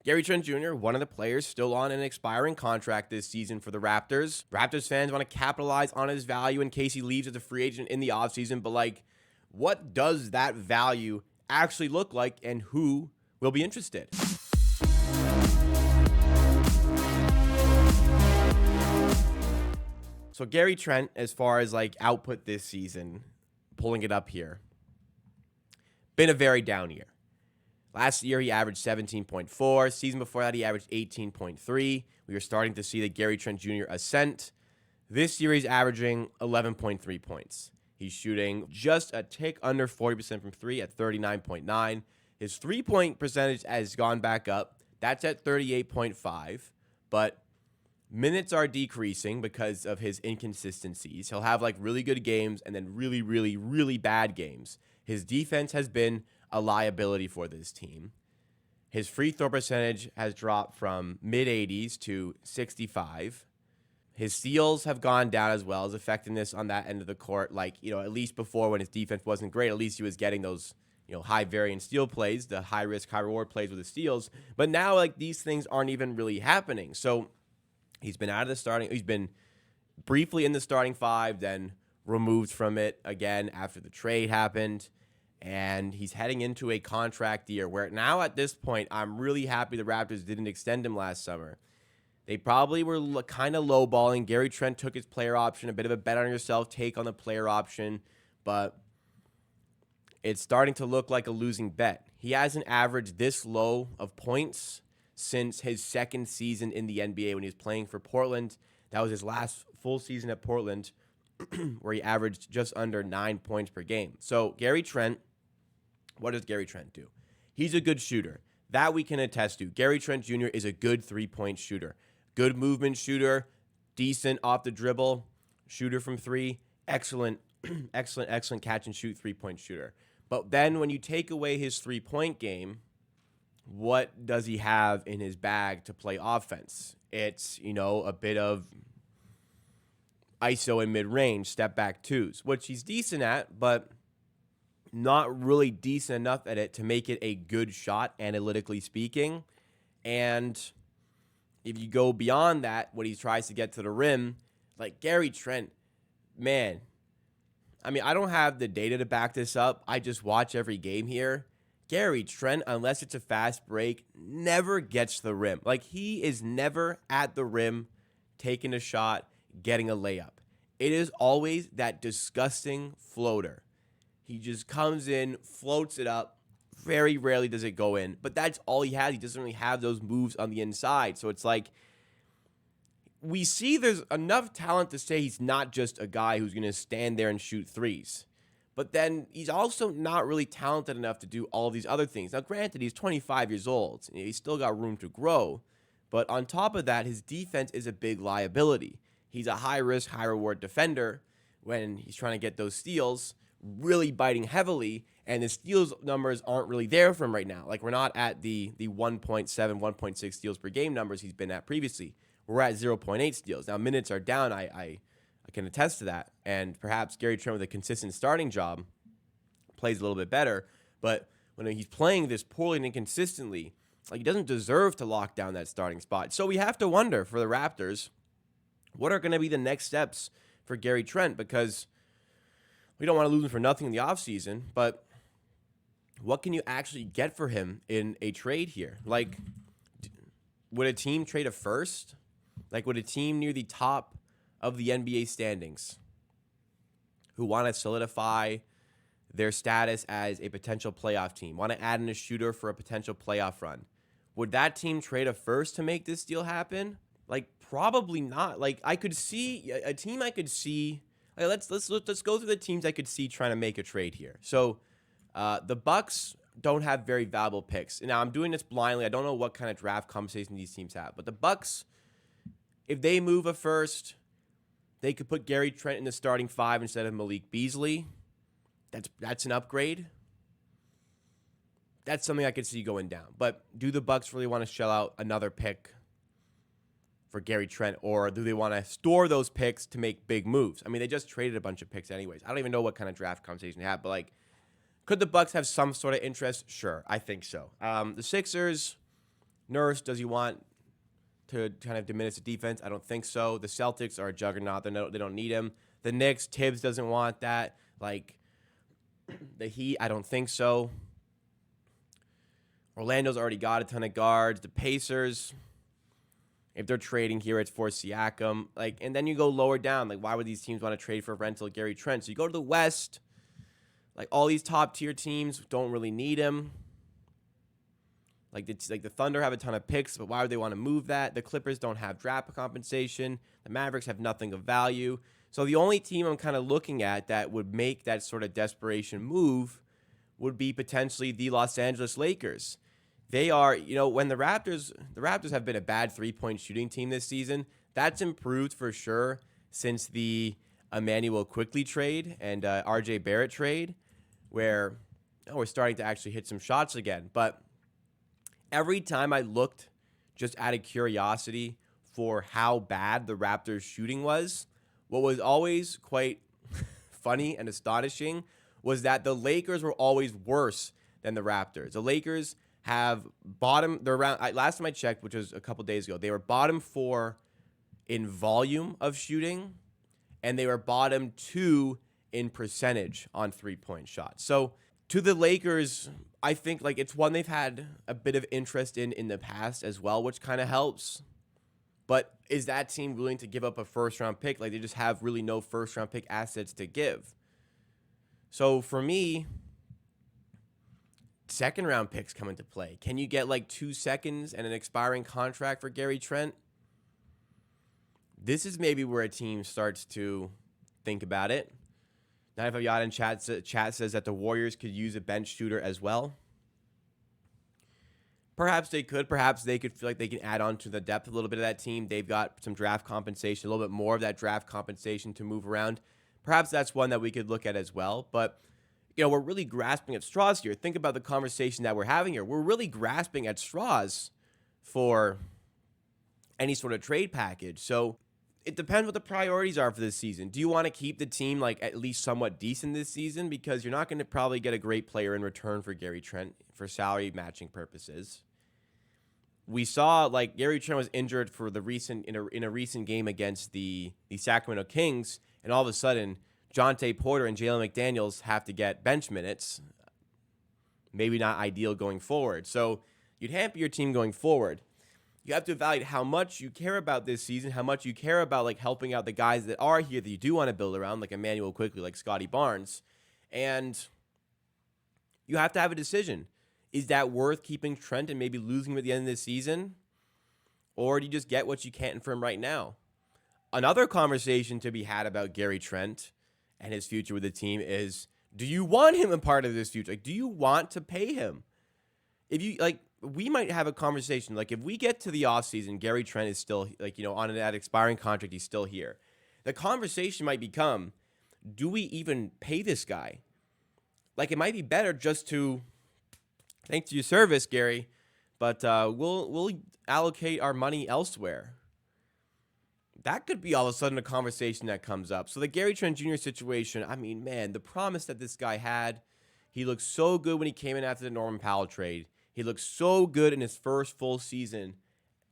Gary Trent Jr., one of the players still on an expiring contract this season for the Raptors. Raptors fans want to capitalize on his value in case he leaves as a free agent in the offseason, but like, what does that value actually look like and who will be interested? So Gary Trent, as far as like output this season, pulling it up here, been a very down year. Last year, he averaged 17.4. Season before that, he averaged 18.3. We are starting to see the Gary Trent Jr. ascent. This year, he's averaging 11.3 points. He's shooting just a tick under 40% from three at 39.9. His three-point percentage has gone back up. That's at 38.5. But minutes are decreasing because of his inconsistencies. He'll have like really good games and then really, really, really bad games. His defense has been a liability for this team. His free throw percentage has dropped from mid-80s to 65. His steals have gone down as well, his effectiveness on that end of the court. Like, at least before when his defense wasn't great, at least he was getting those, high variance steal plays, the high risk, high reward plays with the steals. But now, like, these things aren't even really happening. So he's been briefly in the starting five, then removed from it again after the trade happened. And he's heading into a contract year where now at this point, I'm really happy the Raptors didn't extend him last summer. They probably were kind of lowballing. Gary Trent took his player option, a bit of a bet on yourself take on the player option, but it's starting to look like a losing bet. He hasn't averaged this low of points since his second season in the NBA when he was playing for Portland. That was his last full season at Portland where he averaged just under 9 points per game. So Gary Trent, what does Gary Trent do? He's a good shooter. That we can attest to. Gary Trent Jr. is a good three-point shooter. Good movement shooter, decent off the dribble, shooter from three, excellent catch and shoot three-point shooter. But then when you take away his three-point game, what does he have in his bag to play offense? It's, a bit of ISO in mid-range, step-back twos, which he's decent at, but not really decent enough at it to make it a good shot, analytically speaking. And if you go beyond that, when he tries to get to the rim, like Gary Trent, man, I mean, I don't have the data to back this up. I just watch every game here. Gary Trent, unless it's a fast break, never gets to the rim. Like, he is never at the rim taking a shot, getting a layup. It is always that disgusting floater. He just comes in, floats it up. Very rarely does it go in, but that's all he has. He doesn't really have those moves on the inside. So it's like we see there's enough talent to say he's not just a guy who's going to stand there and shoot threes. But then he's also not really talented enough to do all these other things. Now, granted, he's 25 years old. He's still got room to grow. But on top of that, his defense is a big liability. He's a high-risk, high-reward defender when he's trying to get those steals, really biting heavily, and the steals numbers aren't really there for him right now. Like, we're not at the 1.7, 1.6 steals per game numbers he's been at previously. We're at 0.8 steals. Now, minutes are down. I can attest to that. And perhaps Gary Trent with a consistent starting job plays a little bit better. But when he's playing this poorly and inconsistently, like, he doesn't deserve to lock down that starting spot. So we have to wonder for the Raptors, what are going to be the next steps for Gary Trent? Because we don't want to lose him for nothing in the offseason, but what can you actually get for him in a trade here? Like, would a team trade a first? Like, would a team near the top of the NBA standings who want to solidify their status as a potential playoff team, want to add in a shooter for a potential playoff run, would that team trade a first to make this deal happen? Like, probably not. Like, I could see a team I could see. Let's go through the teams I could see trying to make a trade here. So the Bucks don't have very valuable picks. Now, I'm doing this blindly. I don't know what kind of draft conversation these teams have. But the Bucks, if they move a first, they could put Gary Trent in the starting five instead of Malik Beasley. That's an upgrade. That's something I could see going down. But do the Bucks really want to shell out another pick for Gary Trent, or do they want to store those picks to make big moves? I mean, they just traded a bunch of picks anyways. I don't even know what kind of draft conversation they have, but like, could the Bucks have some sort of interest? Sure, I think so. The Sixers, Nurse, does he want to kind of diminish the defense? I don't think so. The Celtics are a juggernaut. They don't need him. The Knicks, Tibbs doesn't want that. Like, the Heat, I don't think so. Orlando's already got a ton of guards. The Pacers, if they're trading here, it's for Siakam. Like, and then you go lower down. Like, why would these teams want to trade for rental Gary Trent? So you go to the West. Like, all these top-tier teams don't really need him. Like the Thunder have a ton of picks, but why would they want to move that? The Clippers don't have draft compensation. The Mavericks have nothing of value. So the only team I'm kind of looking at that would make that sort of desperation move would be potentially the Los Angeles Lakers. They are, when the Raptors have been a bad three-point shooting team this season. That's improved for sure since the Emmanuel Quickley trade and RJ Barrett trade, where we're starting to actually hit some shots again. But every time I looked just out of curiosity for how bad the Raptors' shooting was, what was always quite funny and astonishing was that the Lakers were always worse than the Raptors. The Lakers have they're around, last time I checked, which was a couple days ago, they were bottom 4 in volume of shooting, and they were bottom 2 in percentage on three-point shots. So to the Lakers, I think like it's one they've had a bit of interest in the past as well, which kind of helps. But is that team willing to give up a first-round pick? Like, they just have really no first-round pick assets to give. So for me, second-round picks come into play. Can you get like 2 seconds and an expiring contract for Gary Trent? This is maybe where a team starts to think about it. 95 Yacht in chat says that the Warriors could use a bench shooter as well. Perhaps they could. Perhaps they could feel like they can add on to the depth a little bit of that team. They've got some draft compensation, a little bit more of that draft compensation to move around. Perhaps that's one that we could look at as well. But, we're really grasping at straws here. Think about the conversation that we're having here. We're really grasping at straws for any sort of trade package. So it depends what the priorities are for this season. Do you want to keep the team like at least somewhat decent this season? Because you're not going to probably get a great player in return for Gary Trent for salary matching purposes. We saw like Gary Trent was injured for the recent in a recent game against the Sacramento Kings, and all of a sudden Jonte Porter and Jalen McDaniels have to get bench minutes. Maybe not ideal going forward. So you'd hamper your team going forward. You have to evaluate how much you care about this season, how much you care about like helping out the guys that are here that you do want to build around, like Emmanuel Quickley, like Scotty Barnes. And you have to have a decision. Is that worth keeping Trent and maybe losing him at the end of the season? Or do you just get what you can from him right now? Another conversation to be had about Gary Trent and his future with the team is, do you want him a part of this future? Like, do you want to pay him? If you like, we might have a conversation. Like, if we get to the offseason, Gary Trent is still like, on that expiring contract, he's still here. The conversation might become, do we even pay this guy? Like, it might be better just to, thanks to your service, Gary, but we'll allocate our money elsewhere. That could be all of a sudden a conversation that comes up. So the Gary Trent Jr. situation, I mean, man, the promise that this guy had, he looked so good when he came in after the Norman Powell trade. He looked so good in his first full season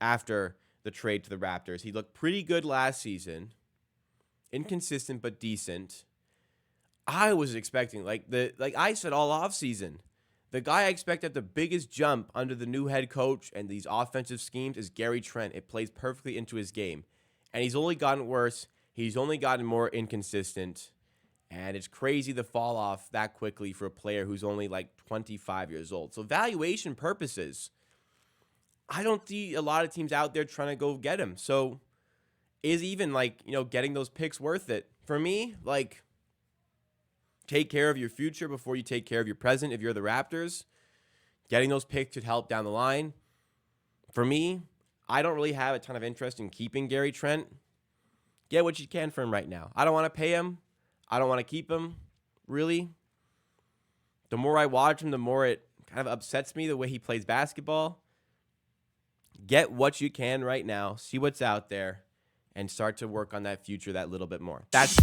after the trade to the Raptors. He looked pretty good last season. Inconsistent but decent. I was expecting, like I said all offseason, the guy I expected the biggest jump under the new head coach and these offensive schemes is Gary Trent. It plays perfectly into his game. And he's only gotten worse. He's only gotten more inconsistent. And it's crazy to fall off that quickly for a player who's only like 25 years old. So valuation purposes, I don't see a lot of teams out there trying to go get him. So is even like, getting those picks worth it? For me, like, take care of your future before you take care of your present. If you're the Raptors, getting those picks could help down the line. For me, I don't really have a ton of interest in keeping Gary Trent. Get what you can for him right now. I don't want to pay him. I don't want to keep him, really. The more I watch him, the more it kind of upsets me the way he plays basketball. Get what you can right now. See what's out there. And start to work on that future that little bit more. That's